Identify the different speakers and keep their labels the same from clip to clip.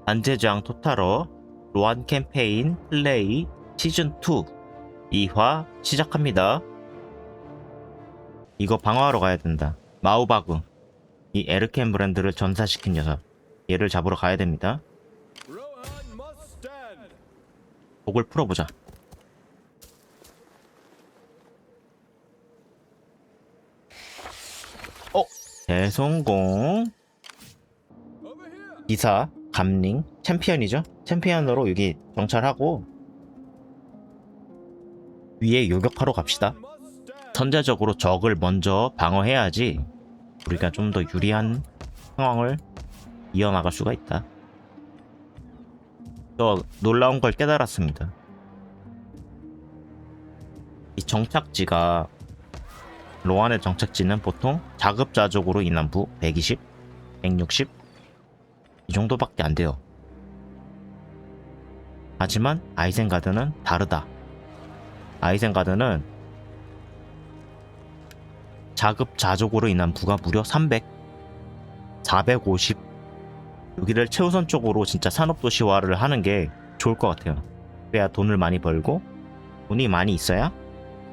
Speaker 1: 반제장 토타러 로안 캠페인 플레이 시즌2 2화 시작합니다. 이거 방어하러 가야 된다. 마우바그, 이 에르켄 브랜드를 전사시킨 녀석, 얘를 잡으러 가야 됩니다. 복을 풀어보자. 대성공. 기사 감링 챔피언이죠. 챔피언으로 여기 정찰하고 위에 요격하러 갑시다. 선제적으로 적을 먼저 방어해야지 우리가 좀 더 유리한 상황을 이어나갈 수가 있다. 저 놀라운 걸 깨달았습니다. 이 정착지가 로안의 정착지는 보통 자급자족으로 인한 부 120, 160 이 정도밖에 안 돼요. 하지만 아이젠가드는 다르다. 아이젠가드는 자급자족으로 인한 부가 무려 300, 450. 여기를 최우선 쪽으로 진짜 산업도시화를 하는 게 좋을 것 같아요. 그래야 돈을 많이 벌고 돈이 많이 있어야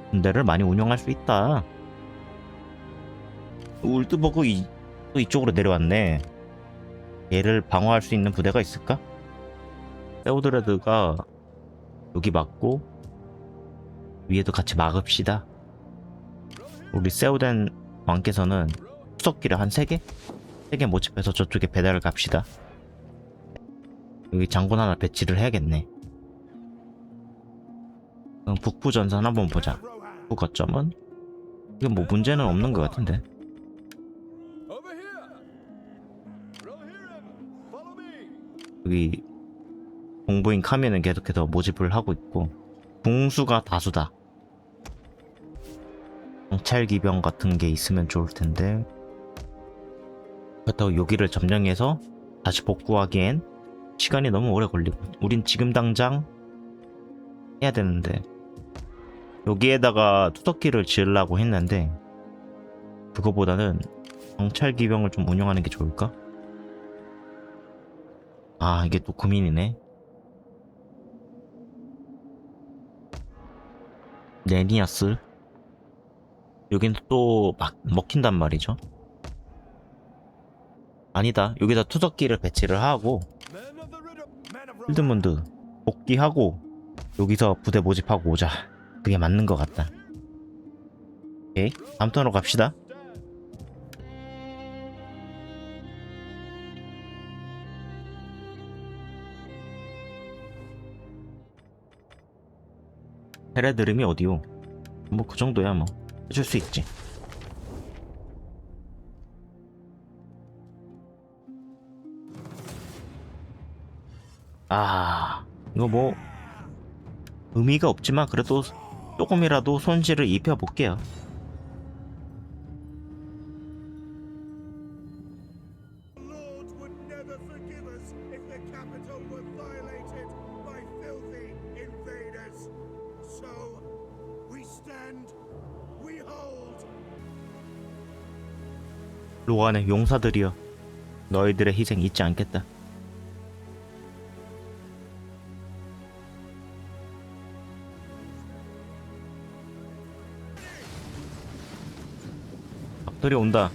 Speaker 1: 군대를 많이 운영할 수 있다. 울드버그 또 이쪽으로 내려왔네. 얘를 방어할 수 있는 부대가 있을까? 세우드레드가 여기 막고 위에도 같이 막읍시다. 우리 세우덴 왕께서는 수석기를 한 3개? 3개 모집해서 저쪽에 배달을 갑시다. 여기 장군 하나 배치를 해야겠네. 그럼 북부 전선 한번 보자. 북부 거점은 이게 뭐 문제는 없는 것 같은데. 여기 공부인 카미는 계속해서 모집을 하고 있고 궁수가 다수다. 경찰기병 같은 게 있으면 좋을 텐데 그렇다고 여기를 점령해서 다시 복구하기엔 시간이 너무 오래 걸리고 우린 지금 당장 해야 되는데 여기에다가 투석기를 지으려고 했는데 그거보다는 경찰기병을 좀 운영하는 게 좋을까? 아, 이게 또 고민이네. 네니아스 여긴 또 막 먹힌단 말이죠. 아니다, 여기다 투석기를 배치를 하고 필드문드 복귀하고 여기서 부대 모집하고 오자. 그게 맞는 것 같다. 오케이, 다음 턴으로 갑시다. 헤레드림이 어디요? 뭐 그 정도야 뭐 해줄 수 있지. 아, 이거 뭐 의미가 없지만 그래도 조금이라도 손실을 입혀볼게요.
Speaker 2: Lord would never forgive us if the capital were violated by filthy invaders. So, we stand, we hold.
Speaker 1: 로안의 용사들이여, 너희들의 희생 잊지 않겠다. 적들이 온다.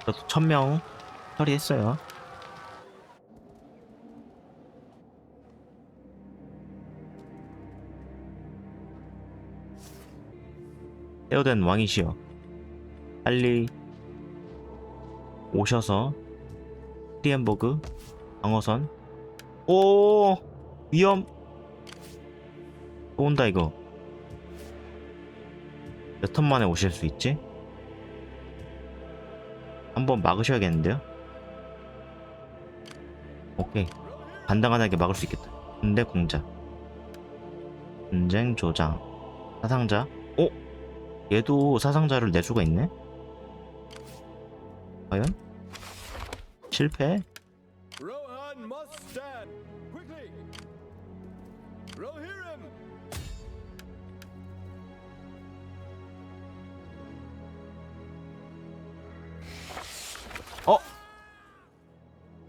Speaker 1: 저도 1000명 처리했어요. 테오된 왕이시여, 빨리 오셔서 프리엠버그 방어선. 오, 위험. 또 온다 이거. 몇 턴 만에 오실 수 있지? 한번 막으셔야겠는데요? 오케이, 간당간하게 막을 수 있겠다. 군대 공작, 전쟁 조장, 사상자. 오, 얘도 사상자를 낼 수가 있네? 과연? 실패?
Speaker 3: Rohan must stand quickly. Rohirrim.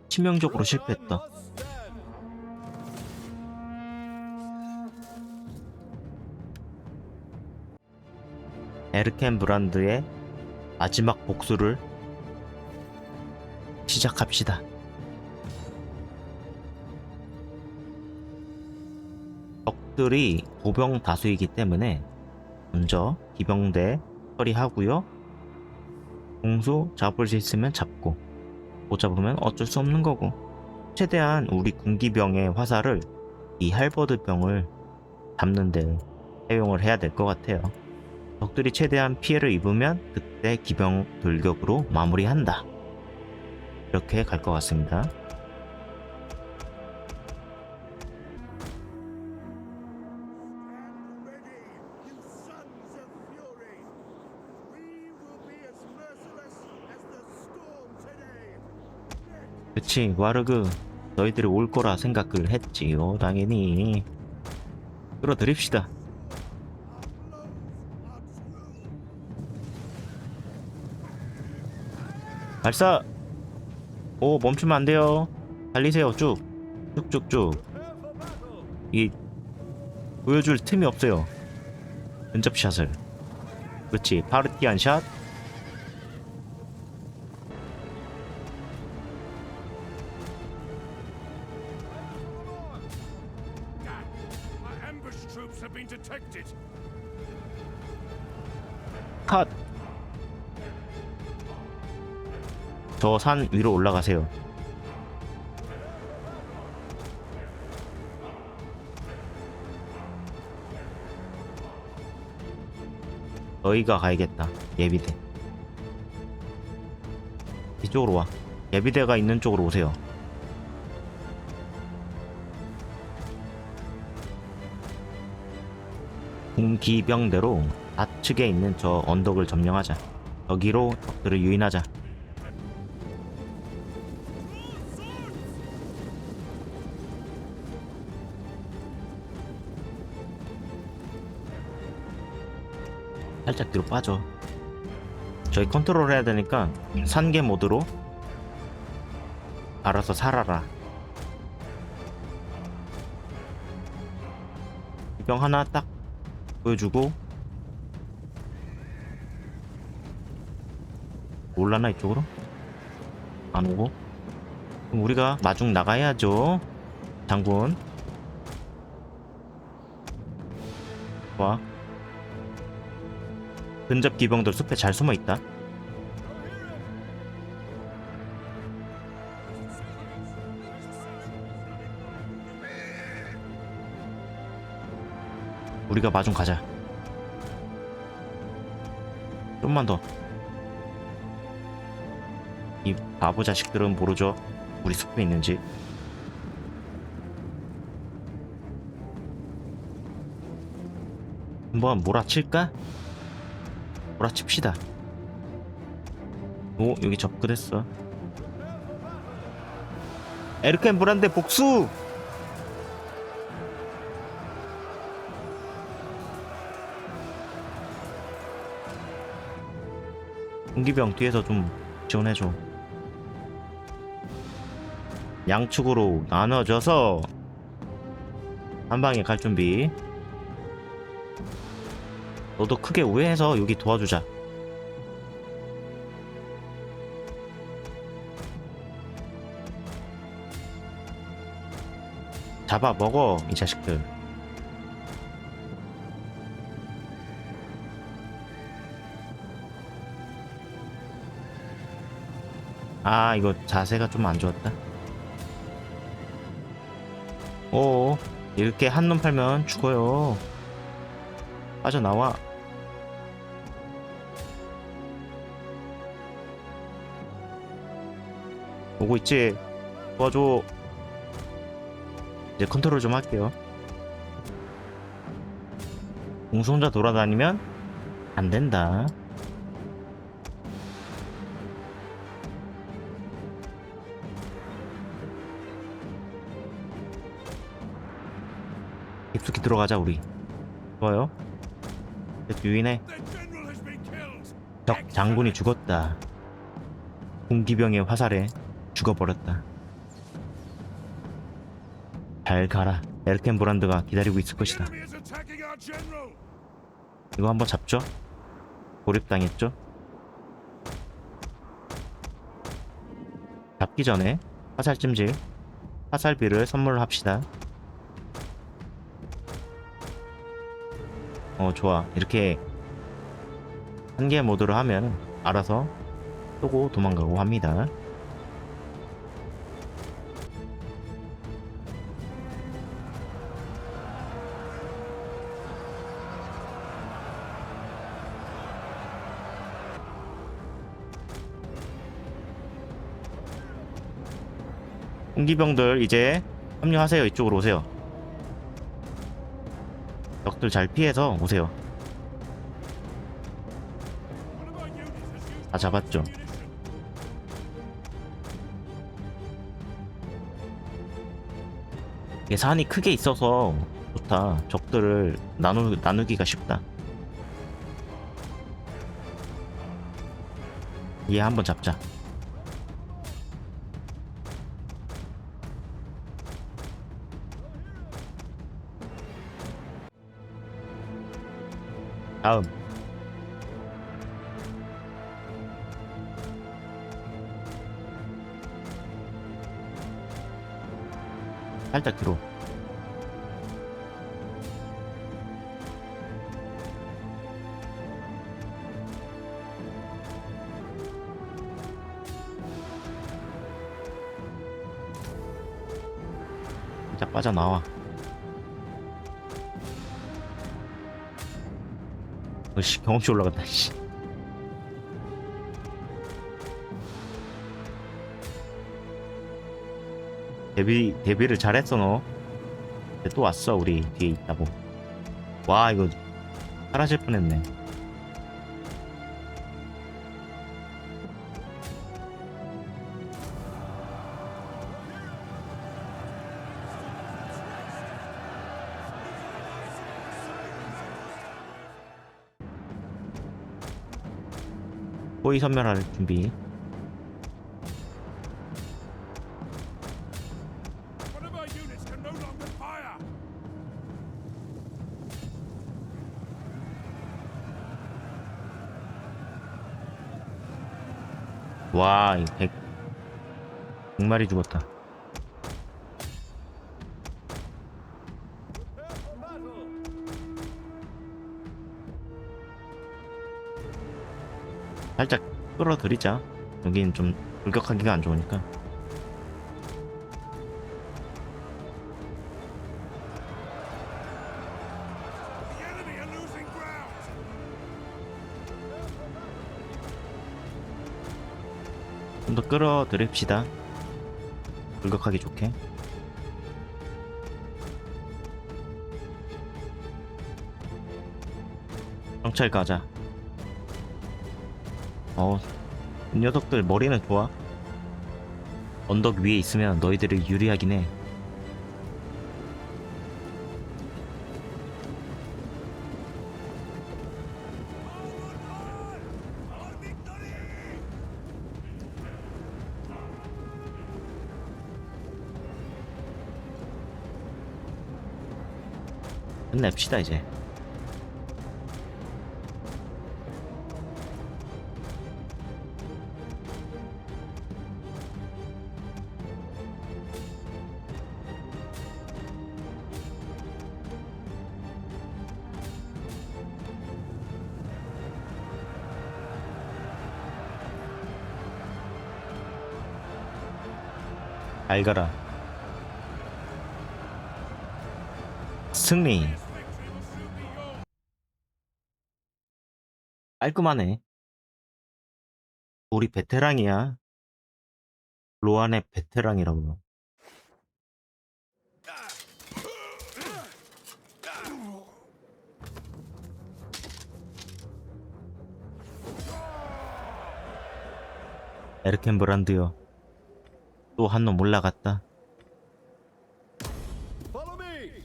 Speaker 1: 치명적으로 실패했다.
Speaker 3: Must stand.
Speaker 1: 에르켄 브란드의 마지막 복수를 시작합시다. 적들이 보병 다수이기 때문에 먼저 기병대 처리하고요. 공수 잡을 수 있으면 잡고, 못 잡으면 어쩔 수 없는 거고, 최대한 우리 군기병의 화살을 이 할버드 병을 잡는데 사용을 해야 될 것 같아요. 적들이 최대한 피해를 입으면 그때 기병 돌격으로 마무리한다. 이렇게 갈 것 같습니다.
Speaker 2: Stand ready, you sons of fury. We will be as merciless as the storm today.
Speaker 1: 그치, 와르그, 너희들이 올 거라 생각을 했지요. 당연히 끌어들입시다. 발사! 오, 멈추면 안 돼요. 달리세요. 쭉 쭉쭉쭉. 이 보여줄 틈이 없어요. 근접샷을. 그렇지, 파르티안 샷.
Speaker 2: Our ambush troops have been detected.
Speaker 1: 컷. 저 산 위로 올라가세요. 너희가 가야겠다. 예비대. 이쪽으로 와. 예비대가 있는 쪽으로 오세요. 군기병대로 좌측에 있는 저 언덕을 점령하자. 여기로 적들을 유인하자. 살짝 뒤로 빠져. 저희 컨트롤 해야 되니까 산개 모드로 알아서 살아라. 병 하나 딱 보여주고, 올라나 이쪽으로? 안 오고? 그럼 우리가 마중 나가야죠. 장군. 와. 근접 기병들 숲에 잘 숨어 있다. 우리가 마중 가자. 좀만 더. 이 바보 자식들은 모르죠, 우리 숲에 있는지. 한번 몰아칠까? 몰아칩시다. 오, 여기 접근했어. 에르켄 브란데 복수! 공기병 뒤에서 좀 지원해줘. 양측으로 나눠져서 한 방에 갈 준비. 너도 크게 우회해서 여기 도와주자. 잡아 먹어 이 자식들. 아 이거 자세가 좀 안 좋았다. 오 이렇게 한눈 팔면 죽어요. 빠져나와. 오고 있지. 도와줘. 이제 컨트롤 좀 할게요. 공수 혼자 돌아다니면 안 된다. 깊숙이 들어가자 우리. 좋아요. 유인해.
Speaker 2: Their general has been killed.
Speaker 1: 적 장군이 죽었다. 군기병의 화살에 죽어버렸다. 잘 가라. 에르켄 브란드가 기다리고 있을
Speaker 2: The
Speaker 1: 것이다.
Speaker 2: enemy is attacking our general.
Speaker 1: 이거 한번 잡죠. 고립당했죠. 잡기 전에 화살찜질, 화살비를 선물합시다. 좋아. 이렇게 한 개 모드로 하면 알아서 쏘고 도망가고 합니다. 공기병들 이제 합류하세요. 이쪽으로 오세요. 적들 잘 피해서 오세요.
Speaker 2: One of our units has used
Speaker 1: 다 잡았죠.
Speaker 2: ammunition.
Speaker 1: 이게 산이 크게 있어서 좋다. 적들을 나누기가 쉽다. 얘 한번 잡자. 다음 살짝 뒤로. 살짝 빠져나와. 씨 경험치 올라갔다. 씨. 데뷔를 잘했어 너. 근데 또 왔어 우리 뒤에 있다고. 와 이거 사라질 뻔했네. 호위 선멸할 준비.
Speaker 2: One of our units can no longer fire.
Speaker 1: 와, 100마리 죽었다.
Speaker 3: Prepare for battle.
Speaker 1: 살짝 끌어들이자. 여긴 좀 돌격하기가 안 좋으니까.
Speaker 2: The enemy are losing ground.
Speaker 1: 좀 더 끌어들입시다. 돌격하기 좋게. 정찰 가자. 이 녀석들 머리는 좋아. 언덕 위에 있으면 너희들이 유리하긴 해.
Speaker 2: Our victory!
Speaker 1: 끝냅시다 이제. 잘 가라. 승리. 깔끔하네. 우리 베테랑이야. 로안의 베테랑이라고. 에르켄 브란드요. 또 한 놈 올라갔다.
Speaker 3: Follow me.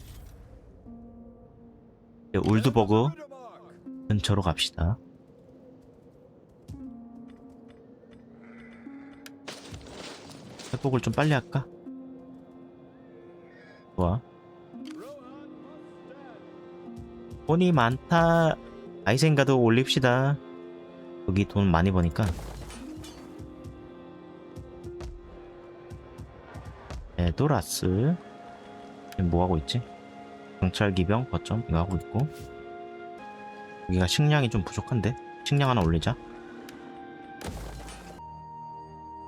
Speaker 1: 이제 울드버그
Speaker 3: Riddermark.
Speaker 1: 근처로 갑시다. 회복을 좀 빨리 할까? 좋아.
Speaker 3: Rohan must stand.
Speaker 1: 돈이 많다. 아이센가드 올립시다. 여기 돈 많이 버니까. 에도라스. 지금 뭐 하고 있지? 경찰 기병 거점 이거 하고 있고. 여기가 식량이 좀 부족한데 식량 하나 올리자.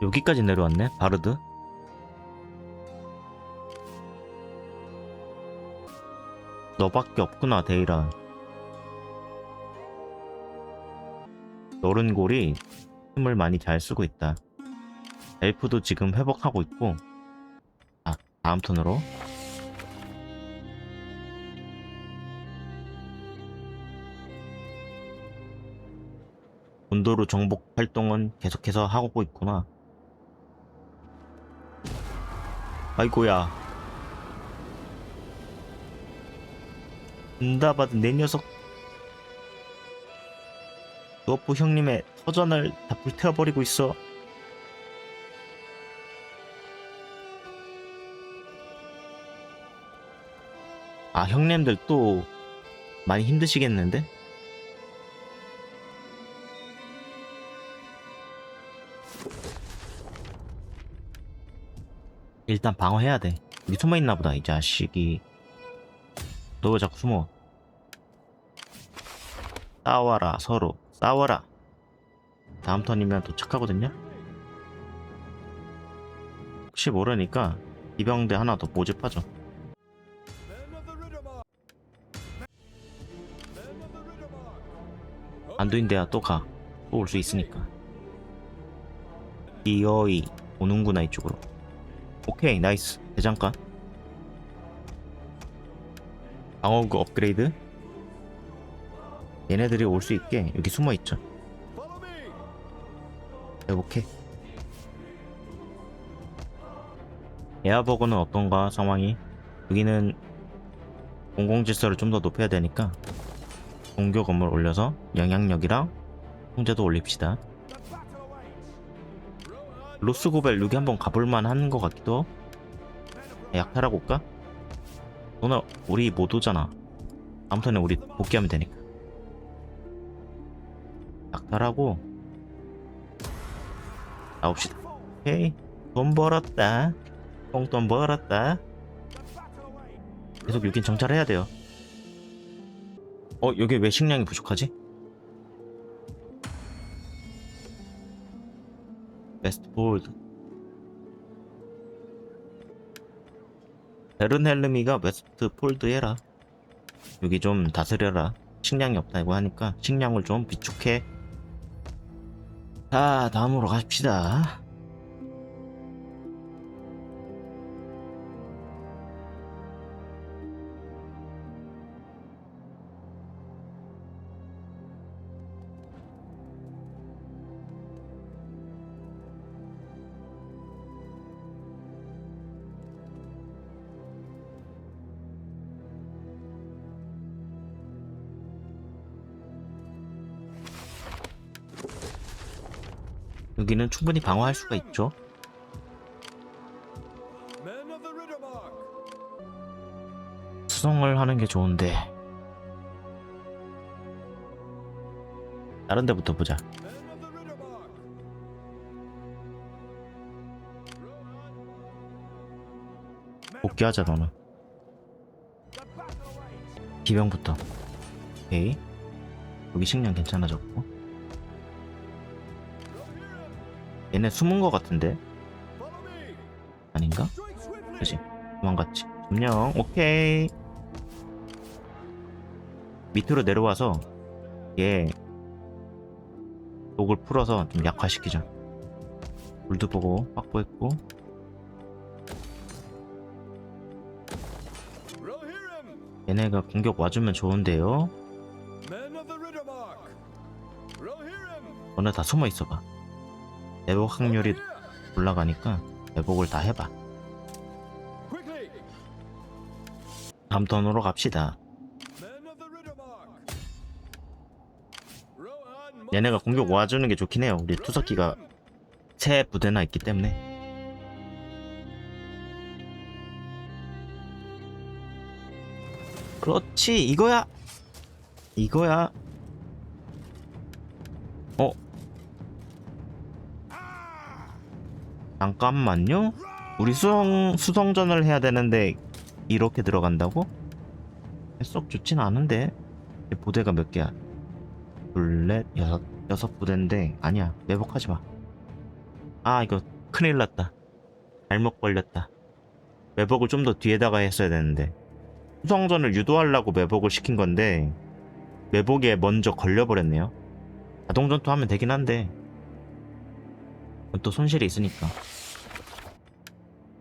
Speaker 1: 여기까지 내려왔네. 바르드. 너밖에 없구나 데이라. 노른골이 힘을 많이 잘 쓰고 있다. 엘프도 지금 회복하고 있고. 아, 다음 턴으로 온도로 정복 활동은 계속해서 하고 있구나. 아이고야. 응답받은 내 녀석. 누어프 형님의 터전을 다 불태워버리고 있어. 아, 형님들 또 많이 힘드시겠는데? 일단 방어해야 돼. 여기 숨어있나 보다 이 자식이. 너 왜 자꾸 숨어? 싸워라. 서로 싸워라. 다음 턴이면 도착하거든요. 혹시 모르니까 이병대 하나 더 모집하죠.
Speaker 3: Men of the Riddermark. Men of the Riddermark.
Speaker 1: 안두인데야 또 가. 또 올 수 있으니까. 기어이 오는구나 이쪽으로. 오케이 나이스. 대장간 방어구 업그레이드. 얘네들이 올 수 있게 여기 숨어있죠.
Speaker 3: Follow me.
Speaker 1: 해볼게. 에어버거는 어떤가 상황이. 여기는 공공질서를 좀 더 높여야 되니까 공격 건물 올려서 영향력이랑 통제도 올립시다.
Speaker 2: The battle awaits.
Speaker 3: Rohan
Speaker 1: 로스고벨 여기 한번 가볼만 한 것 같기도. 약탈하고 올까? 너네 우리 못 오잖아. 아무튼 우리 복귀하면 되니까. 약탈하고 나옵시다. 오케이. 돈 벌었다. 똥돈 벌었다. 계속 여긴 정찰해야 돼요. 여기 왜 식량이 부족하지? 웨스트폴드. 베른헬름이가 웨스트폴드 해라. 여기 좀 다스려라. 식량이 없다고 하니까 식량을 좀 비축해. 자, 다음으로 가십시다. 여기는 충분히 방어할 수가 있죠.
Speaker 3: Men of the Riddermark.
Speaker 1: 수송을 하는 게 좋은데 다른 데부터 보자.
Speaker 3: Men of the Riddermark. Rohan.
Speaker 1: 복귀하자 너는.
Speaker 2: The battle awaits.
Speaker 1: 기병부터. 오케이. 여기 식량 괜찮아졌고. 얘네 숨은 거 같은데?
Speaker 3: Follow me.
Speaker 1: 아닌가?
Speaker 3: Strike swiftly.
Speaker 1: 그지? 도망갔지. 점령. 오케이. 밑으로 내려와서 얘 독을 풀어서 좀 약화시키자. 물도 보고 확보했고.
Speaker 3: Rohirrim,
Speaker 1: 얘네가 공격 와주면 좋은데요.
Speaker 3: men of the Riddermark. Rohirrim,
Speaker 1: 너네 다 숨어 있어봐. 매복 확률이
Speaker 3: here.
Speaker 1: 올라가니까 매복을 다 해봐.
Speaker 3: Quickly,
Speaker 1: 다음 턴으로 갑시다.
Speaker 3: men of the Riddermark. Rohan must
Speaker 1: 얘네가 공격
Speaker 3: stand.
Speaker 1: 와주는 게 좋긴 해요. 우리 투석기가 세 부대나 있기 때문에. 그렇지, 이거야. 이거야. 어? 잠깐만요. 우리 수성전을 해야 되는데 이렇게 들어간다고? 썩 좋진 않은데. 이 부대가 몇 개야? 둘, 넷, 여섯 부대인데 아니야. 매복하지 마. 아, 이거 큰일 났다. 잘못 걸렸다. 매복을 좀 더 뒤에다가 했어야 되는데. 수성전을 유도하려고 매복을 시킨 건데 매복에 먼저 걸려버렸네요. 자동전투 하면 되긴 한데 그건 또 손실이 있으니까.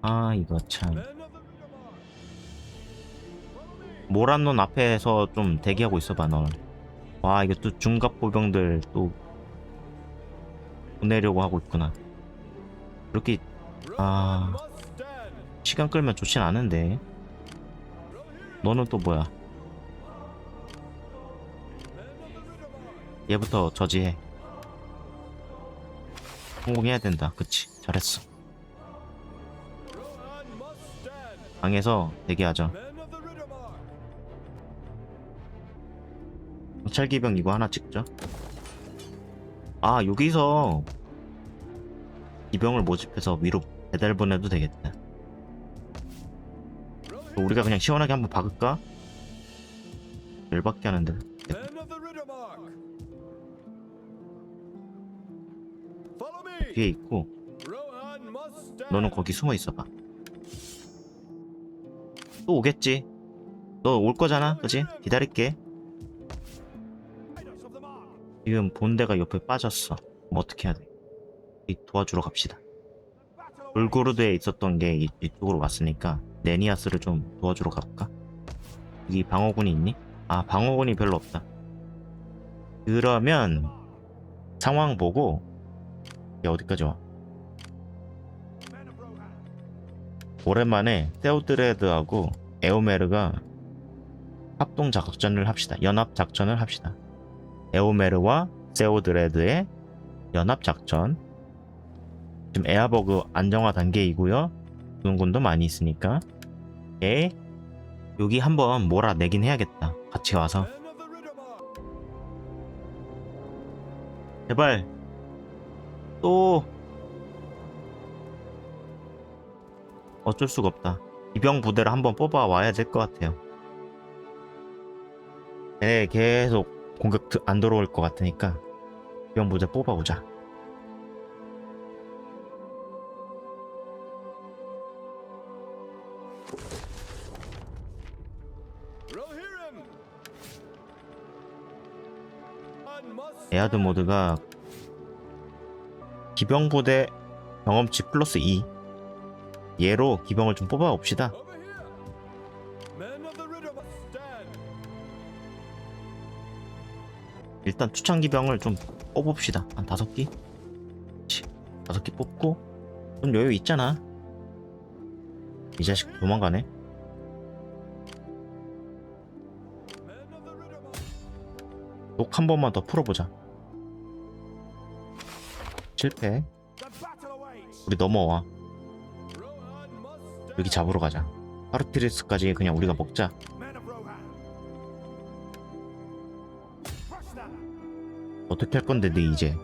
Speaker 1: 아, 이거 참.
Speaker 3: Men of the Riddermark.
Speaker 1: 모란논 앞에서 좀 대기하고 있어봐 넌. 와, 이거 또 중갑 보병들 또 보내려고 하고 있구나. 이렇게
Speaker 3: Rohan must stand.
Speaker 1: 시간 끌면 좋진 않은데. 너는 또 뭐야?
Speaker 3: Men of the Riddermark.
Speaker 1: 얘부터 저지해. 성공해야 된다. 그치, 잘했어.
Speaker 3: Rohan must stand.
Speaker 1: 방에서 대기하자.
Speaker 3: Men of the Riddermark.
Speaker 1: 경찰기병 이거 하나 찍자. 아, 여기서 기병을 모집해서 위로 배달 보내도 되겠다. 우리가 그냥 시원하게 한번 박을까? 열받게 하는데.
Speaker 3: Men of the Riddermark. Follow me.
Speaker 1: 뒤에 있고
Speaker 3: Rohan must stand.
Speaker 1: 너는 거기 숨어 있어봐. 또 오겠지. 너 올 거잖아, 그지? 기다릴게.
Speaker 2: Riders of the mark.
Speaker 1: 지금 본대가 옆에 빠졌어. 뭐 어떻게 해야 돼? 도와주러 갑시다.
Speaker 2: Battle
Speaker 1: 울고르드에 있었던 게 이쪽으로 왔으니까 네니아스를 좀 도와주러 가볼까? 여기 방어군이 있니? 아, 방어군이 별로 없다. 그러면 상황 보고 얘 어디까지 와?
Speaker 2: men of Rohan.
Speaker 1: 오랜만에 세우드레드하고 에오메르가 합동 작전을 합시다. 연합 작전을 합시다. 에오메르와 세우드레드의 연합 작전. 지금 에아버그 안정화 단계이고요. 군군도 많이 있으니까. 예. 여기 한번 몰아내긴 해야겠다. 같이 와서.
Speaker 3: Men of the Riddermark.
Speaker 1: 제발. 또 어쩔 수가 없다. 이병 부대를 한번 뽑아 와야 될 것 같아요. 네, 계속 공격 안 들어올 것 같으니까 이병 부대 뽑아오자.
Speaker 3: Rohirrim. Rohan must
Speaker 1: 에아드
Speaker 3: stand.
Speaker 1: 모드가 기병 부대 경험치 플러스 2. 얘로 기병을 좀 뽑아 옵시다.
Speaker 3: Over here. Men of the Riddermark stand.
Speaker 1: 일단 추천 기병을 좀 뽑읍시다. 한 5기? 5기 뽑고 좀 여유 있잖아. 이 자식 도망가네.
Speaker 3: Men of the Riddermark.
Speaker 1: 녹 한 번만 더 풀어보자. 실패.
Speaker 2: The battle awaits.
Speaker 1: 우리 넘어와.
Speaker 3: Rohan must stand.
Speaker 1: 여기 잡으러 가자. 파르티리스까지 그냥 우리가 먹자.
Speaker 2: Men of Rohan. Crush them.
Speaker 1: 어떻게 할 건데 네 이제.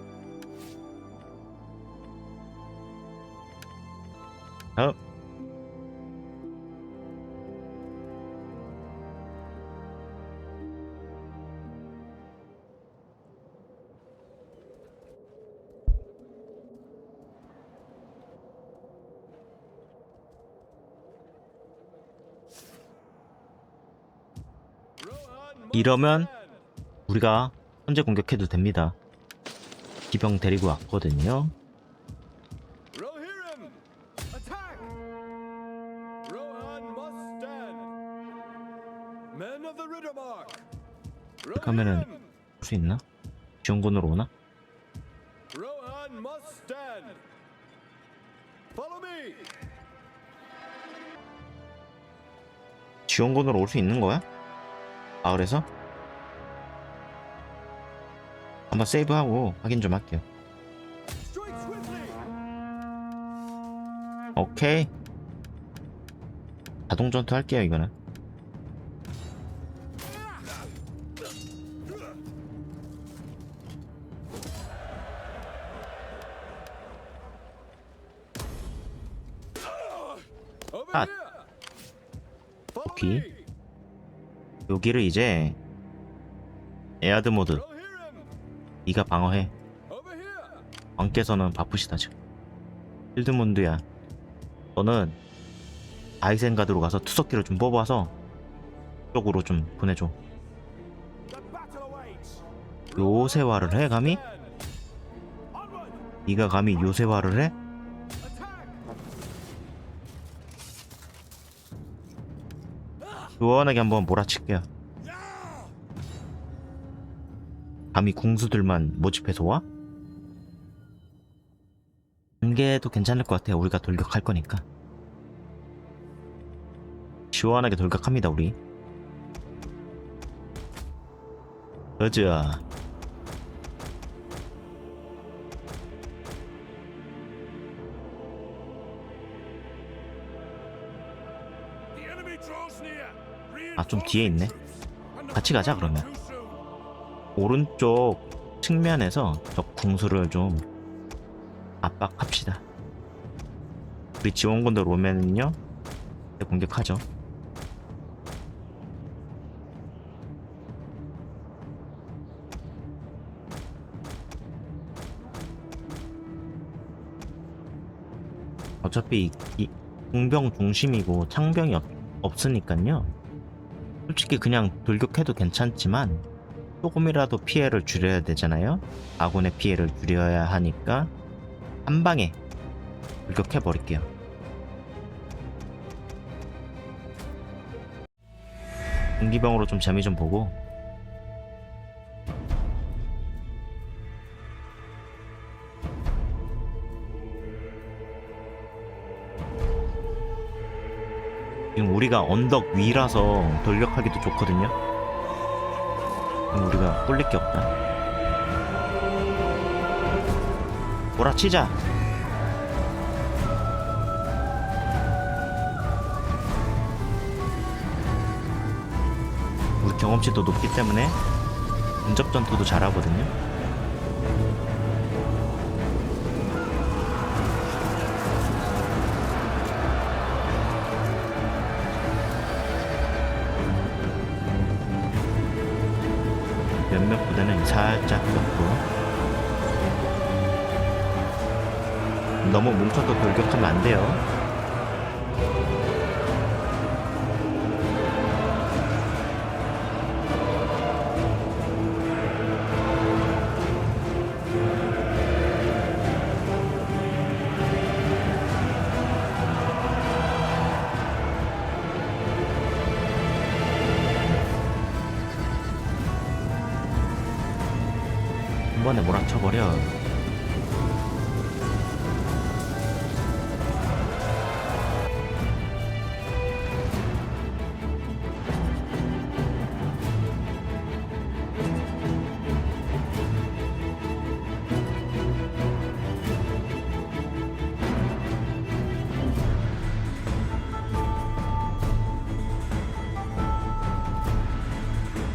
Speaker 1: 이러면 우리가 현재 공격해도 됩니다. 기병 데리고 왔거든요.
Speaker 3: Rohirrim, attack! Rohan must stand. Men of the Riddermark.
Speaker 1: 그러면은 볼 수 있나? 지원군으로 오나?
Speaker 3: Rohan must stand. Follow me.
Speaker 1: 지원군으로 올 수 있는 거야? 마을에서? 한번 세이브하고 확인 좀 할게요.
Speaker 3: Strike swiftly.
Speaker 1: 오케이. 자동 전투 할게요 이거는.
Speaker 3: Over
Speaker 1: 아.
Speaker 3: here. Follow
Speaker 1: 오케이.
Speaker 3: me.
Speaker 1: 여기를 이제 에아드 모드
Speaker 3: Rohirrim,
Speaker 1: 네가 방어해.
Speaker 3: over here.
Speaker 1: 왕께서는 바쁘시다 지금. 필드문드야, 너는 아이센가드로 가서 투석기를 좀 뽑아서 쪽으로 좀 보내줘.
Speaker 2: The battle awaits.
Speaker 1: 요새화를 해 감히?
Speaker 2: Onward.
Speaker 1: 네가 감히 요새화를 해?
Speaker 3: Attack.
Speaker 1: 시원하게 한번 몰아칠게요. 감히 궁수들만 모집해서 와? 단계도 괜찮을 것 같아요. 우리가 돌격할 거니까. 시원하게 돌격합니다 우리. 여자
Speaker 2: The enemy draws near.
Speaker 1: 아, 좀 뒤에 있네.
Speaker 2: And the
Speaker 1: 같이 가자,
Speaker 2: fight
Speaker 1: 그러면.
Speaker 2: too soon.
Speaker 1: 오른쪽 측면에서 적 궁수를 좀 압박합시다. 우리 지원군들 오면은요 공격하죠. 어차피 이 공병 중심이고 창병이 없으니까요. 솔직히 그냥 돌격해도 괜찮지만 조금이라도 피해를 줄여야 되잖아요. 아군의 피해를 줄여야 하니까 한 방에 돌격해 버릴게요. 공기병으로 좀 재미 좀 보고. 지금 우리가 언덕 위라서 돌격하기도 좋거든요. 그럼 우리가 꿀릴 게 없다. 몰아치자. 우리 경험치도 높기 때문에 근접 전투도 잘하거든요. 몇몇 부대는 살짝 옆으로. 너무 뭉쳐서 돌격하면 안 돼요. 한 번에 몰아쳐버려.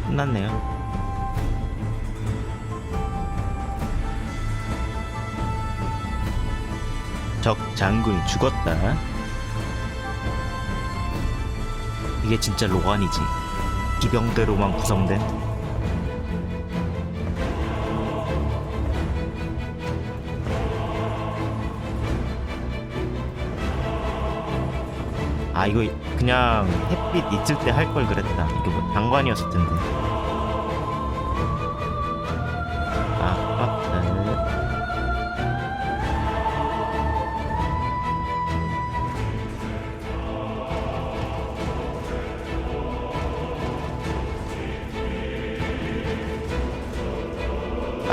Speaker 1: 끝났네요. 적 장군이 죽었다. 이게 진짜 로관이지. 기병대로만 구성된. 아, 이거 그냥 햇빛 있을 때 할 걸 그랬다. 이게 뭐 장관이었을 텐데.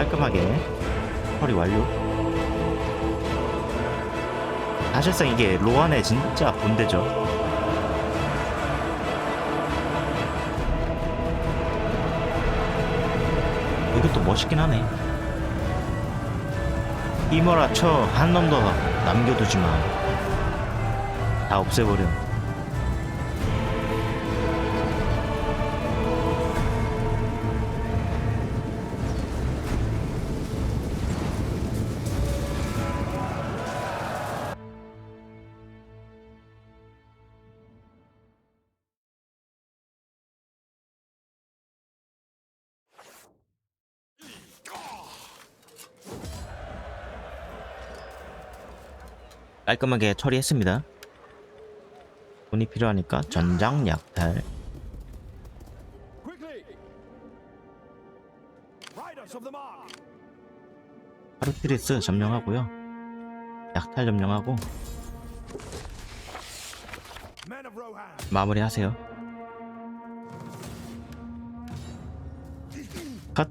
Speaker 1: 깔끔하게 처리 완료. 사실상 이게 로안의 진짜 본대죠. 이것도 멋있긴 하네. 이모라 쳐 한 놈 더 남겨두지마. 다 없애버려. 깔끔하게 처리했습니다. 돈이 필요하니까 전장 약탈.
Speaker 3: Quickly! Riders of the mark!
Speaker 1: 파르티리스 점령하고요. 약탈 점령하고
Speaker 2: Men of Rohan,
Speaker 1: 마무리하세요. 컷.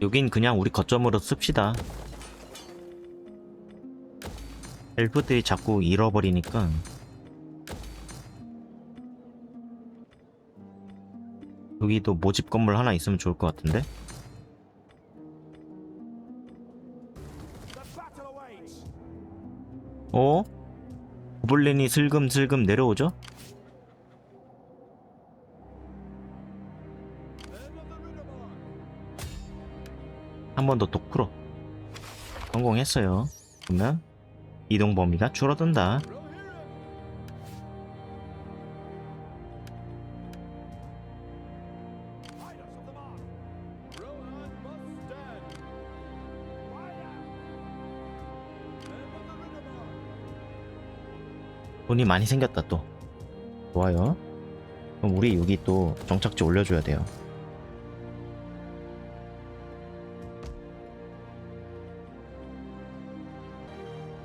Speaker 1: 여긴 그냥 우리 거점으로 씁시다. 엘프들이 자꾸 잃어버리니까. 여기도 모집 건물 하나 있으면 좋을 것 같은데.
Speaker 2: the battle awaits.
Speaker 1: 어? 고블린이 슬금슬금 내려오죠? 한 번 더 독프로 성공했어요. 그러면 이동 범위가 줄어든다.
Speaker 3: Riders of the mark! Rohan must stand! Men of the Riddermark!
Speaker 1: 돈이 많이 생겼다 또. 좋아요. 그럼 우리 여기 또 정착지 올려줘야 돼요.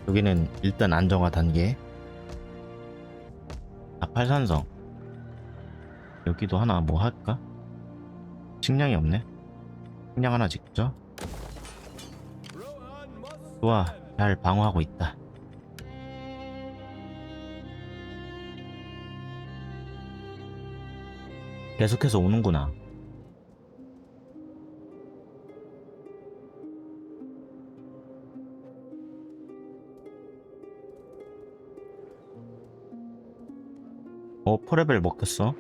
Speaker 1: 여기는 일단 안정화 단계. 팔산성. 여기도 하나 뭐 할까? 식량이 없네. 식량 하나 짓죠.
Speaker 3: Rohan must
Speaker 1: 좋아,
Speaker 3: stand!
Speaker 1: 잘 방어하고 있다. 계속해서 오는구나. 포레벨 먹혔어.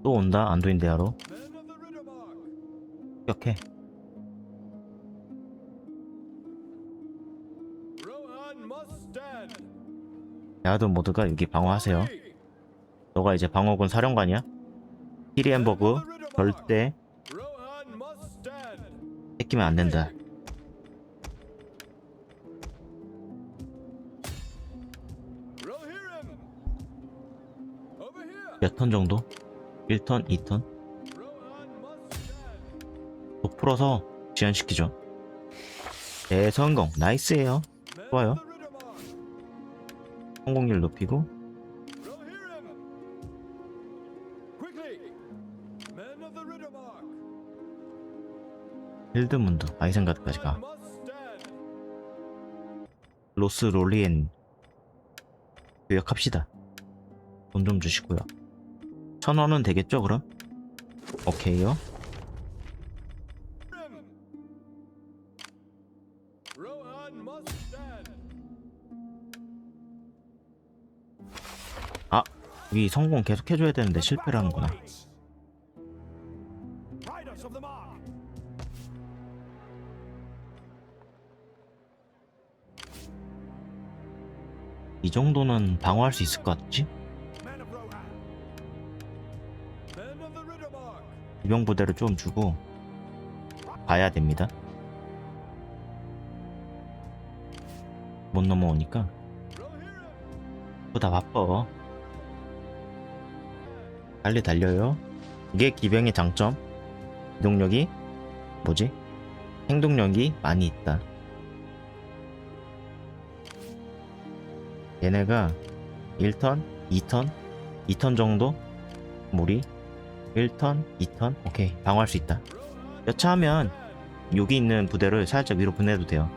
Speaker 1: 또 온다. 안도인대하러.
Speaker 3: Men of the Riddermark!
Speaker 1: 격해.
Speaker 3: Rohan must stand!
Speaker 1: 야드 모드가 여기 방어하세요. 너가 이제 방어군 사령관이야? 히리엔버그 절대
Speaker 3: Rohan must stand!
Speaker 1: 뺏기면 안 된다.
Speaker 3: Rohirrim! Over here!
Speaker 1: 몇 턴 정도? 1턴, 2턴?
Speaker 3: Rohan must stand!
Speaker 1: 또 풀어서 지연시키죠. 대성공. 나이스예요.
Speaker 3: Men
Speaker 1: 좋아요.
Speaker 3: of the Riddermark!
Speaker 1: 성공률 높이고.
Speaker 3: Rohirrim! Quickly! Men of the Riddermark!
Speaker 1: hil드문드 아이센가드까지 가.
Speaker 3: Rohan must stand!
Speaker 1: 로스 롤리엔 교역합시다. 돈 좀 주시고요. 1000원은 되겠죠 그럼? 오케이요.
Speaker 3: Rohirrim! Rohan must stand!
Speaker 1: 아, 여기 성공 계속 해줘야 되는데 실패를 하는구나.
Speaker 2: Riders of the mark.
Speaker 1: 이 정도는 방어할 수 있을 것 같지?
Speaker 2: Men of Rohan,
Speaker 3: Men of the Riddermark!
Speaker 1: 이병 부대를 좀 주고 봐야 됩니다. 못 넘어오니까
Speaker 3: Rohirrim!
Speaker 1: 그거 다 바빠. 빨리 달려요. 이게 기병의 장점. 이동력이 뭐지? 행동력이 많이 있다. 얘네가 1턴, 2턴, 2턴 정도 무리 1턴, 2턴 오케이 방어할 수 있다. 여차하면 여기 있는 부대를 살짝 위로 보내도 돼요.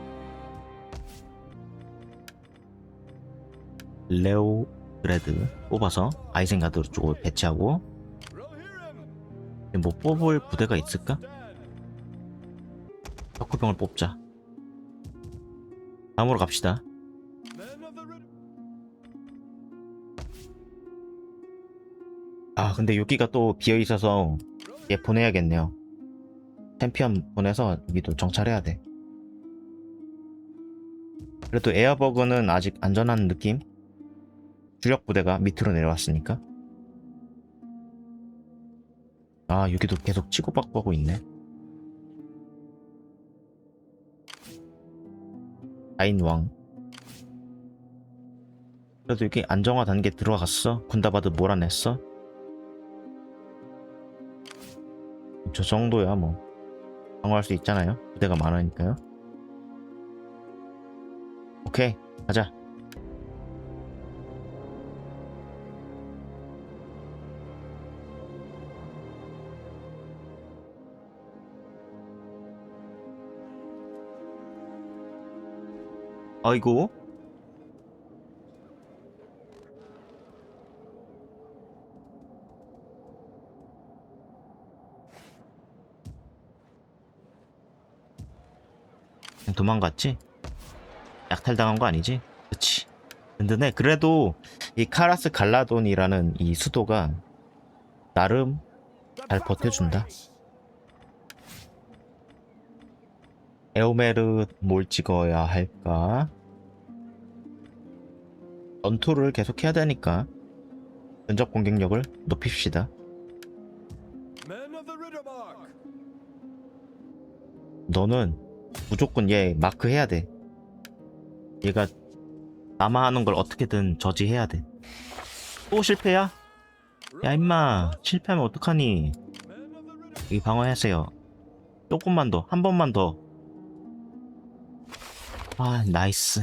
Speaker 1: 레오 드레드 뽑아서 아이센가드 쪽으로 배치하고 뭐 뽑을 부대가 있을까? 덕후병을 뽑자. 다음으로 갑시다. 아 근데 여기가 또 비어있어서 얘 보내야겠네요. 챔피언 보내서 여기도 정찰해야 돼. 그래도 에어버그는 아직 안전한 느낌? 주력 부대가 밑으로 내려왔으니까. 아 여기도 계속 치고받고 하고 있네. 아인왕. 그래도 이게 안정화 단계 들어갔어. 군다바드 몰아냈어. 저 정도야 뭐 방어할 수 있잖아요. 부대가 많으니까요. 오케이 가자. 아이고 그냥 도망갔지? 약탈당한 거 아니지? 그치 든든해. 그래도 이 카라스 갈라돈이라는 이 수도가 나름 잘 버텨준다. 에오메르 뭘 찍어야 할까? 전투를 계속 해야 되니까 근접 공격력을 높입시다.
Speaker 3: Men of the Riddermark.
Speaker 1: 너는 무조건 얘 마크 해야 돼. 얘가 남아하는 걸 어떻게든 저지해야 돼. 또 실패야? 야 임마 실패하면 어떡하니? 여기 방어하세요. 조금만 더, 한 번만 더. 아 나이스.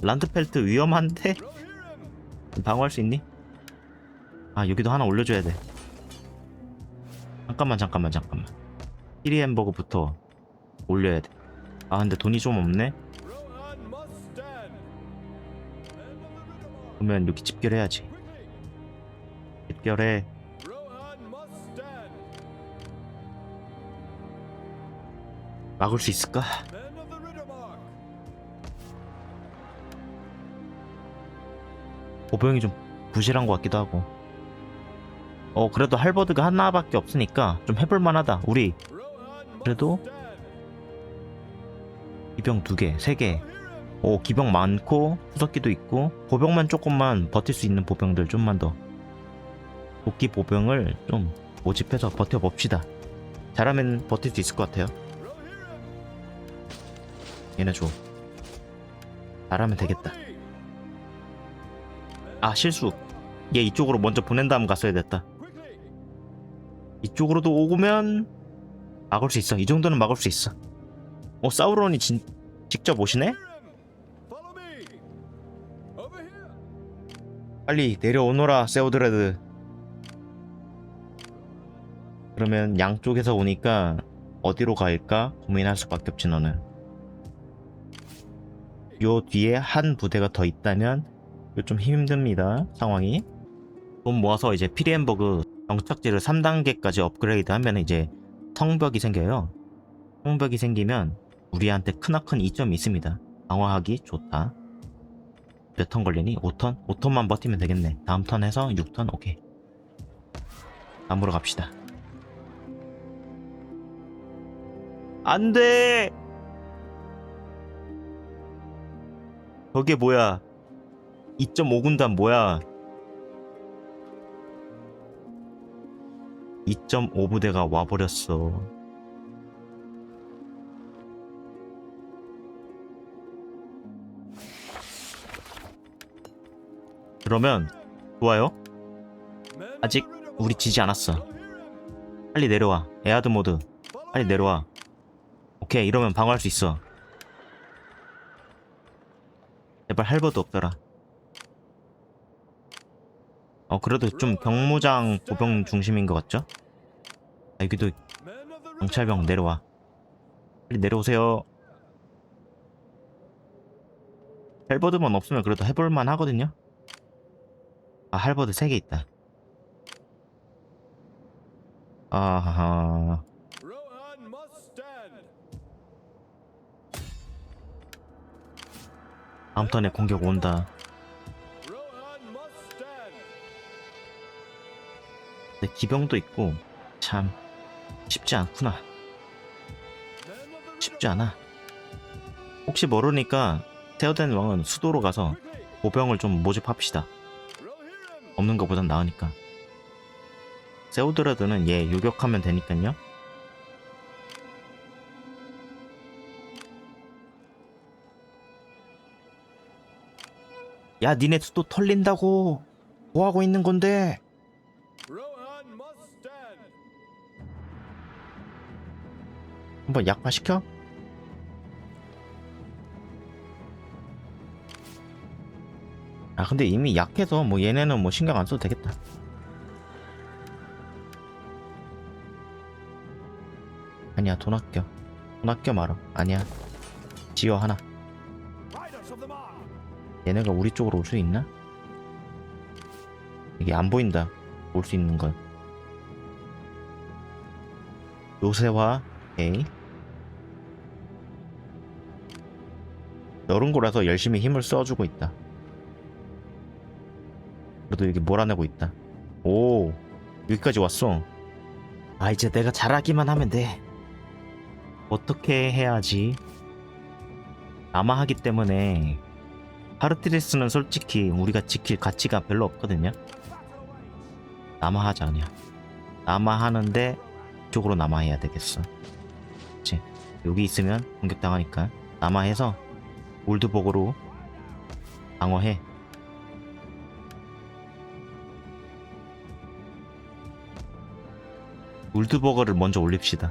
Speaker 1: 란드펠트 위험한데? 방어할 수 있니? 아 여기도 하나 올려줘야 돼. 잠깐만. 히리엠버그부터 올려야 돼. 아 근데 돈이 좀 없네.
Speaker 3: Rohan must stand. Men of the Riddermark.
Speaker 1: 그러면 여기 집결해야지. 집결해.
Speaker 3: Rohan must stand.
Speaker 1: 막을 수 있을까?
Speaker 3: Men of the Riddermark.
Speaker 1: 보병이 좀 부실한 것 같기도 하고. 그래도 할버드가 하나밖에 없으니까 좀 해볼만하다. 우리
Speaker 3: Rohan must
Speaker 1: 그래도
Speaker 3: stand.
Speaker 1: 기병 2개, 3개. 기병 많고 수석기도 있고 보병만 조금만 버틸 수 있는 보병들 좀만 더. 도끼 보병을 좀 모집해서 버텨봅시다. 잘하면 버틸 수 있을 것 같아요. 얘네 줘. 잘하면 되겠다. 아 실수. 얘 이쪽으로 먼저 보낸 다음 갔어야 됐다.
Speaker 3: Quickly.
Speaker 1: 이쪽으로도 오면 막을 수 있어. 이 정도는 막을 수 있어. 사우론이 직접 오시네?
Speaker 3: Follow me. Over here.
Speaker 1: 빨리 내려오너라 세오드레드. 그러면 양쪽에서 오니까 어디로 갈까 고민할 수밖에 없지 너는. 요 뒤에 한 부대가 더 있다면 이거 좀 힘듭니다 상황이. 돈 모아서 이제 피리엠버그 정착지를 3단계까지 업그레이드 하면 이제 성벽이 생겨요. 성벽이 생기면 우리한테 크나큰 이점이 있습니다. 방어하기 좋다. 몇 턴 걸리니? 5턴? 5턴만 버티면 되겠네. 다음 턴에서 6턴? 오케이. 다음으로 갑시다. 안돼! 저게 뭐야? 2.5군단 뭐야? 2.5부대가 와버렸어. 그러면 좋아요.
Speaker 3: Men
Speaker 1: 아직 우리 지지 않았어. 빨리 내려와. 에아드 모드. 빨리 내려와. 오케이, 이러면 방어할 수 있어. 제발 할버드 없더라. 그래도 좀 경무장 보병 중심인 것 같죠? 여기도 경찰병 내려와. 빨리 내려오세요. 할버드만 없으면 그래도 해볼만 하거든요? 할버드 3개 있다. 아하하.
Speaker 3: Rohan must stand.
Speaker 1: 다음 턴에 공격 온다.
Speaker 3: Rohan must stand.
Speaker 1: 근데 기병도 있고 참 쉽지 않구나.
Speaker 3: Men of the
Speaker 1: 쉽지 않아. 혹시 모르니까 테오덴 왕은 수도로 가서 보병을 좀 모집합시다.
Speaker 3: Rohirrim.
Speaker 1: 없는 것보단 나으니까. 세우드라드는 얘 요격하면 되니까요. 야, 니네 수도 털린다고. 뭐하고 있는 건데?
Speaker 3: Rohan must stand.
Speaker 1: 한번 약화시켜? 근데 이미 약해서 뭐 얘네는 뭐 신경 안 써도 되겠다. 아니야, 돈 아껴. 돈 아껴 말아. 아니야. 지어 하나.
Speaker 3: Riders of the Mar.
Speaker 1: 얘네가 우리 쪽으로 올 수 있나? 이게 안 보인다. 올 수 있는 건. 요새화. 오케이. 너른 거라서 열심히 힘을 써주고 있다. 그래도 여기 몰아내고 있다. 오, 여기까지 왔어. 이제 내가 잘하기만 하면 돼. 어떻게 해야지? 남아하기 때문에 하르티레스는 솔직히 우리가 지킬 가치가 별로 없거든요. 남아하자 그냥. 남아하는데 이쪽으로 남아해야 되겠어. 그치? 여기 있으면 공격당하니까 남아해서 올드복으로 방어해. 울드버거를 먼저 올립시다.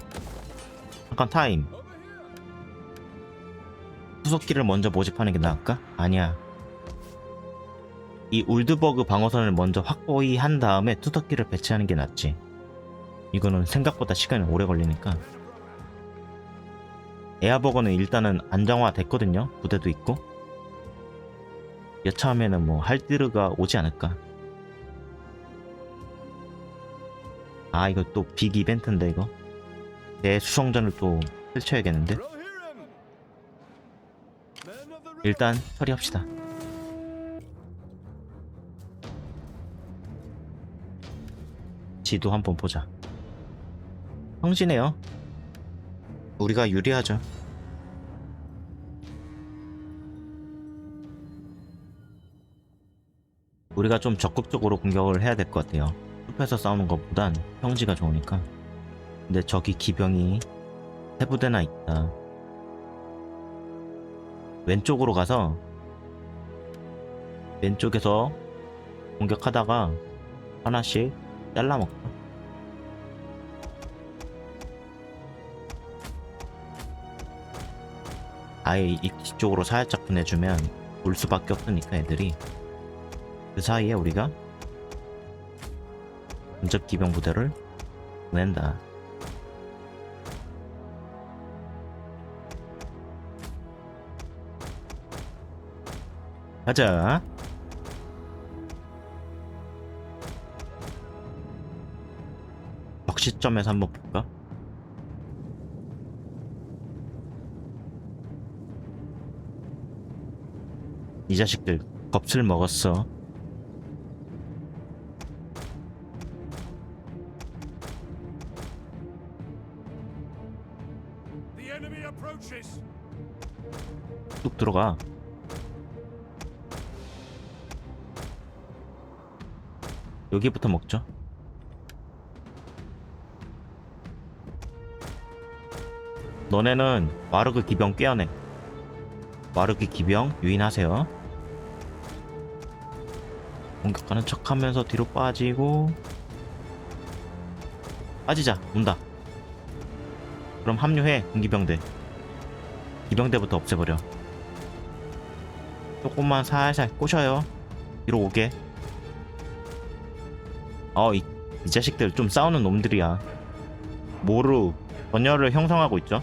Speaker 1: 잠깐 타임. 수석기를 먼저 모집하는 게 나을까? 아니야. 이 울드버그 방어선을 먼저 확보히 한 다음에 투석기를 배치하는 게 낫지. 이거는 생각보다 시간이 오래 걸리니까. 에아버거는 일단은 안정화 됐거든요. 부대도 있고. 여차하면은 뭐 할디르가 오지 않을까. 이거 또 빅 이벤트인데 이거. 내 수성전을 또 펼쳐야겠는데.
Speaker 3: Rohirrim. Men of the
Speaker 1: 일단 처리합시다. 지도 한번 보자. 성진해요. 우리가 유리하죠. 우리가 좀 적극적으로 공격을 해야 될 것 같아요. 숲에서 싸우는 것보단 평지가 좋으니까. 근데 저기 기병이 3부대나 있다. 왼쪽으로 가서 왼쪽에서 공격하다가 하나씩 잘라먹자. 아예 이쪽으로 살짝 보내주면 올 수밖에 없으니까 애들이. 그 사이에 우리가 근접 기병 부대를 보낸다. 가자. 적시점에서 한번 볼까? 이 자식들 겁을 먹었어.
Speaker 2: The enemy approaches.
Speaker 1: 뚝 들어가. 여기부터 먹죠. 너네는 와르그 기병 꿰어내. 와르그 기병 유인하세요. 공격하는 척하면서 뒤로 빠지고 빠지자. 온다. 그럼 합류해. 군기병대. 기병대부터 없애버려. 조금만 살살 꼬셔요. 뒤로 오게. 이 자식들 좀 싸우는 놈들이야. 모루 번열을 형성하고 있죠.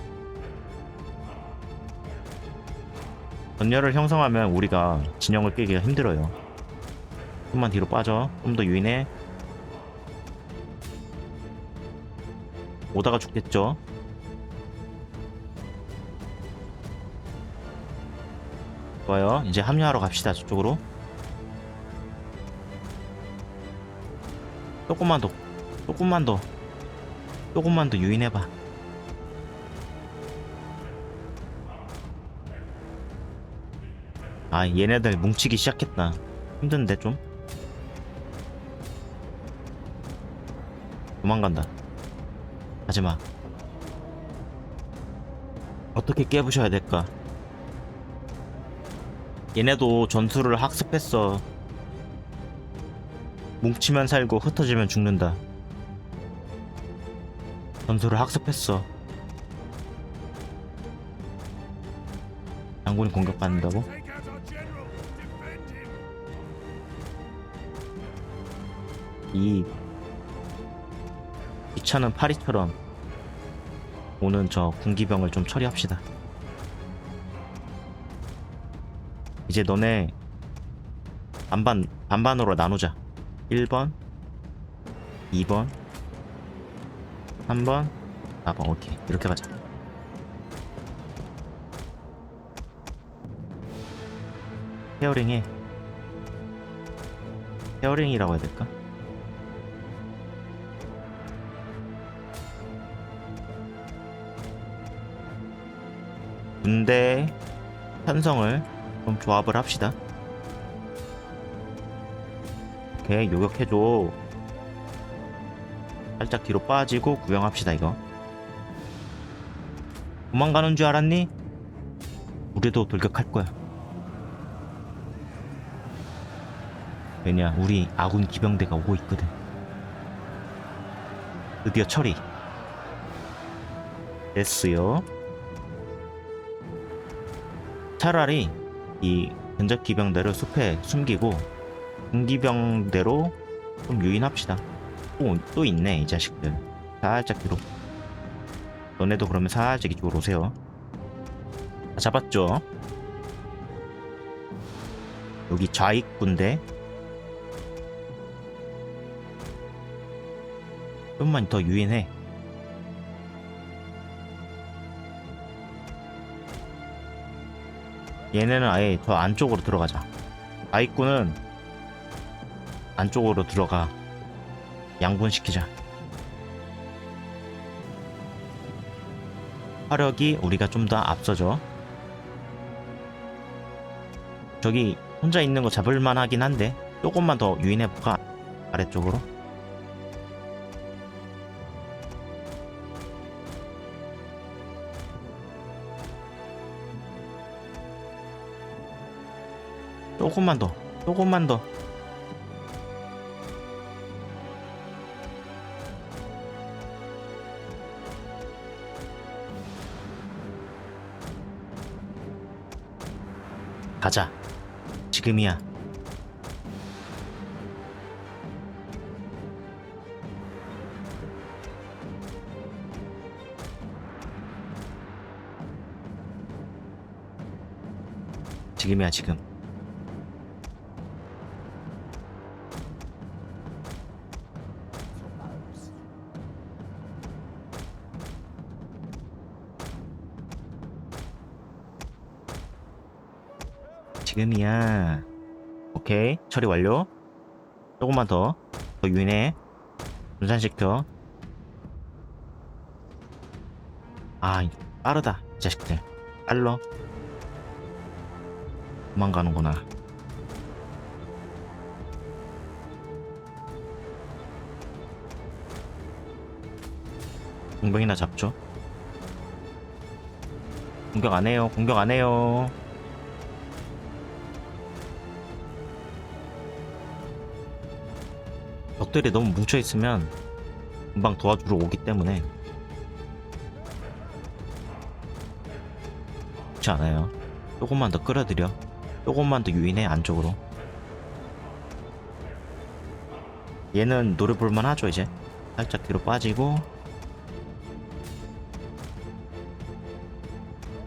Speaker 1: 번열을 형성하면 우리가 진영을 깨기가 힘들어요. 좀만 뒤로 빠져. 좀 더 유인해. 오다가 죽겠죠. 좋아요. 이제 합류하러 갑시다. 저쪽으로. 조금만 더, 조금만 더 유인해봐. 얘네들 뭉치기 시작했다. 힘든데 좀. 도망간다. 하지마. 어떻게 깨부셔야 될까? 얘네도 전술을 학습했어. 뭉치면 살고 흩어지면 죽는다. 전술을 학습했어. 장군이 공격받는다고?
Speaker 2: Take out our general. Defend him.
Speaker 1: 이 귀찮은 파리처럼 오는 저 군기병을 좀 처리합시다. 이제 너네 반반으로 나누자. 1번, 2번, 3번, 4번. 오케이. 이렇게 가자. 페어링해. 페어링이라고 해야 될까? 군대 편성을 좀 조합을 합시다. 오케이. 요격해줘. 살짝 뒤로 빠지고 구경합시다. 이거 도망가는 줄 알았니? 우리도 돌격할 거야. 왜냐, 우리 아군 기병대가 오고 있거든. 드디어 처리 됐어요. 차라리 이 근접 기병대를 숲에 숨기고 군기병대로 좀 유인합시다. 또 있네, 이 자식들. 살짝 뒤로. 너네도 그러면 살짝 이쪽으로 오세요. 다 잡았죠? 여기 좌익군대. 좀만 더 유인해. 얘네는 아예 더 안쪽으로 들어가자. 좌익군은 안쪽으로 들어가. 양분시키자. 화력이 우리가 좀 더 앞서죠. 저기 혼자 있는 거 잡을만 하긴 한데 조금만 더 유인해볼까? 아래쪽으로. 조금만 더. 가자. 지금이야. 지금이야, 지금. 지금이야. 오케이. 처리 완료. 조금만 더 유인해. 분산시켜. 빠르다. 이 자식들. 빨러. 도망가는구나. 공병이나 잡죠. 공격 안 해요. 적들이 너무 뭉쳐있으면 금방 도와주러 오기 때문에 좋지 않아요. 조금만 더 끌어들여. 조금만 더 유인해 안쪽으로. 얘는 노려볼만 하죠. 이제 살짝 뒤로 빠지고.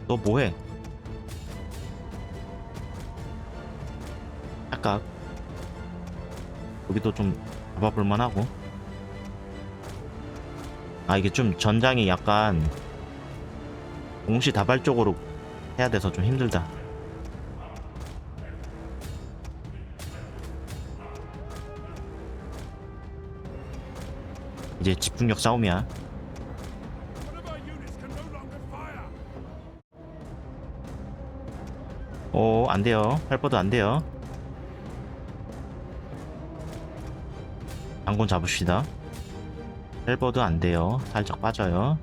Speaker 1: 너 뭐해? 아까 여기도 좀 잡아볼만 하고. 아 이게 좀 전장이 약간 동시다발적으로 해야 돼서 좀 힘들다. 이제 집중력 싸움이야.
Speaker 2: One of our units can no longer fire.
Speaker 1: 안 돼요. 헬퍼도 안 돼요. 장군 잡읍시다. 헬버드 안 돼요. 살짝 빠져요.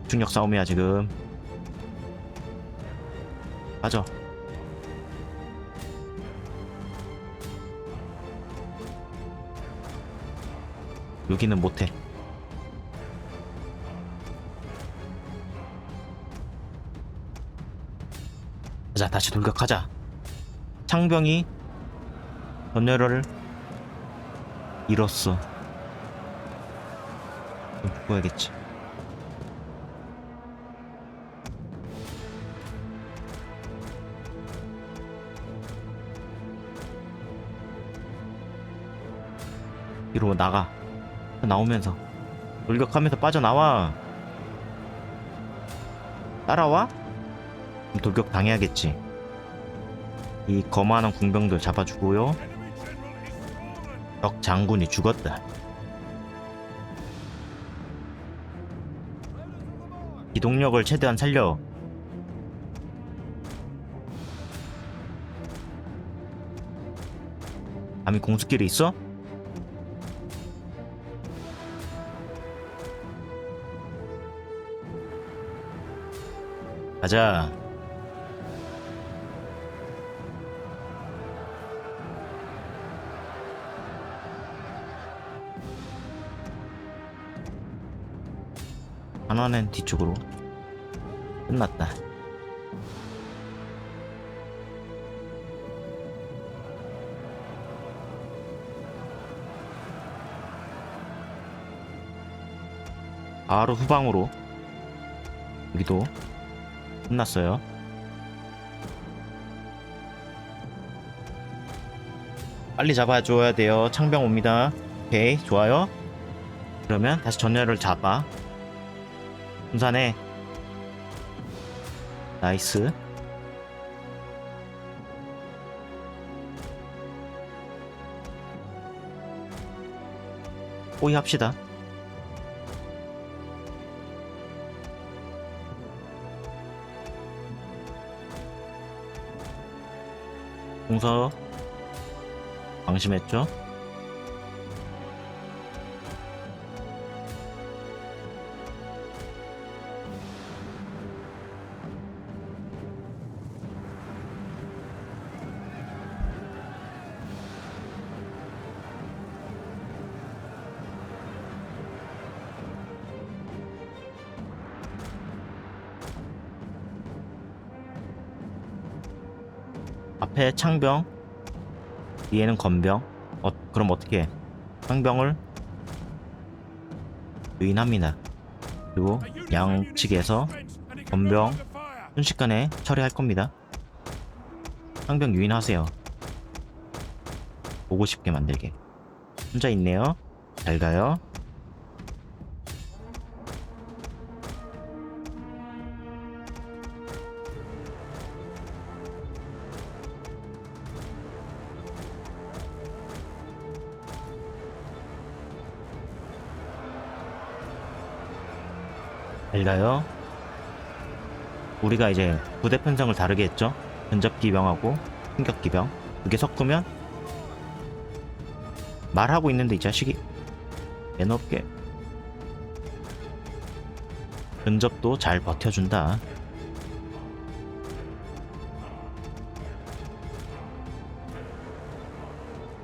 Speaker 1: 중력 싸움이야 지금. 빠져. 여기는 못해. 자 다시 돌격하자. 창병이 전열을 잃었어. 좀 죽어야겠지. 뒤로 나가. 나오면서 돌격하면서 빠져나와. 따라와? 그럼 돌격 당해야겠지. 이 거만한 궁병들 잡아주고요.
Speaker 2: Enemy general is fallen.
Speaker 1: 적 장군이 죽었다. 기동력을 최대한 살려. 감히 공수길이 있어? 가자. 하나는 뒤쪽으로. 끝났다. 바로 후방으로. 여기도 끝났어요. 빨리 잡아줘야 돼요. 창병 옵니다. 오케이 좋아요. 그러면 다시 전열을 잡아. 분산해. 나이스. 호위 합시다. 공서 방심했죠? 앞에 창병, 뒤에는 건병. 그럼 어떻게 해? 창병을 유인합니다. 그리고
Speaker 2: A unit of
Speaker 1: 양측에서
Speaker 2: defense and it can no
Speaker 1: 건병
Speaker 2: longer fire.
Speaker 1: 순식간에 처리할 겁니다. 창병 유인하세요. 보고 싶게 만들게. 혼자 있네요. 잘 가요. 잘 가요. 우리가 이제 부대 편성을 다르게 했죠. 근접기병하고 충격기병 두 개 섞으면 말하고 있는데 이 자식이 매너 없게. 근접도 잘 버텨준다.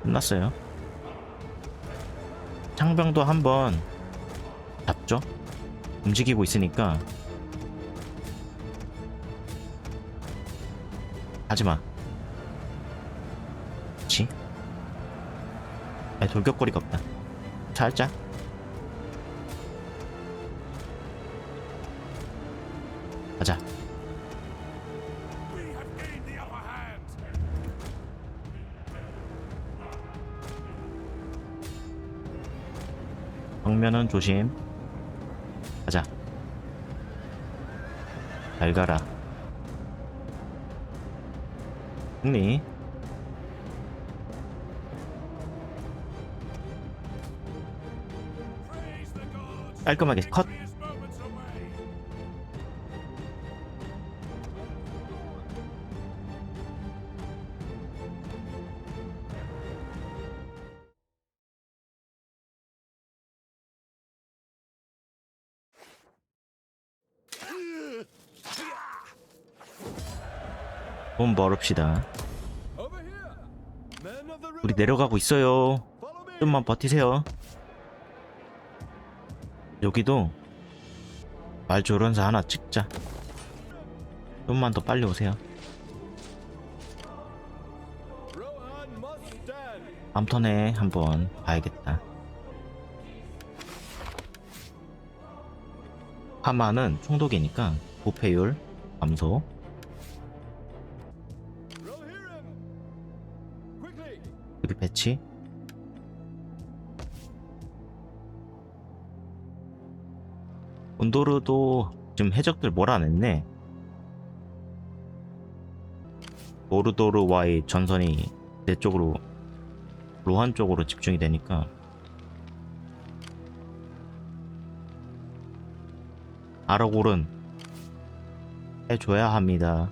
Speaker 1: 끝났어요. 창병도 한번 잡죠. 움직이고 있으니까. 하지마. 그치? 돌격거리가 없다. 살짝. 가자.
Speaker 2: We have gained the upper hand.
Speaker 1: 정면은 조심. 가자. 잘 가라. 승리.
Speaker 2: Praise the gods.
Speaker 1: 깔끔하게 컷.
Speaker 2: Victory is moments away.
Speaker 1: 돈 벌읍시다.
Speaker 3: Over here. Men of the
Speaker 1: 우리
Speaker 3: river.
Speaker 1: 내려가고 있어요.
Speaker 3: Follow me.
Speaker 1: 좀만 버티세요. 여기도 말조련사 하나 찍자. 좀만 더 빨리 오세요.
Speaker 3: Rohan must stand.
Speaker 1: 다음 턴에 한번 봐야겠다. 하마는 총독이니까 부패율 감소.
Speaker 3: Rohirrim. Quickly.
Speaker 1: 여기 배치. 온도르도 지금 해적들 몰아냈네. 모르도르와의 전선이 내 쪽으로, 로한 쪽으로 집중이 되니까. 아라골은 해줘야 합니다.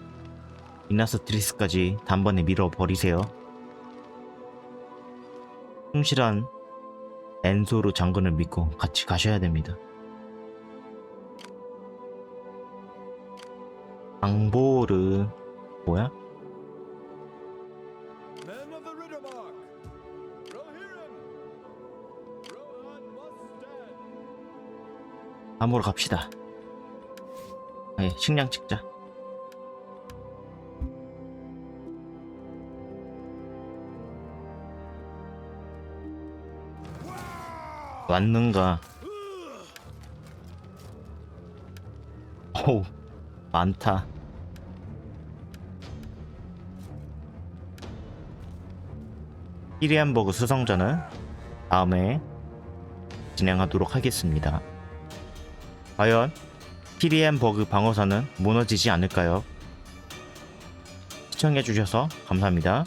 Speaker 1: 이나스 드리스까지 단번에 밀어버리세요. 충실한 엔소르 장군을 믿고 같이 가셔야 됩니다. 앙보르 뭐야?
Speaker 3: Men of the Riddermark. Rohirrim. Rohan must stand.
Speaker 1: 암으로 갑시다. 네, 식량 찍자. 왔는가? 어우, 많다. 히리안버그 수성전은 다음에 진행하도록 하겠습니다. 과연 히리안버그 방어선은 무너지지 않을까요? 시청해주셔서 감사합니다.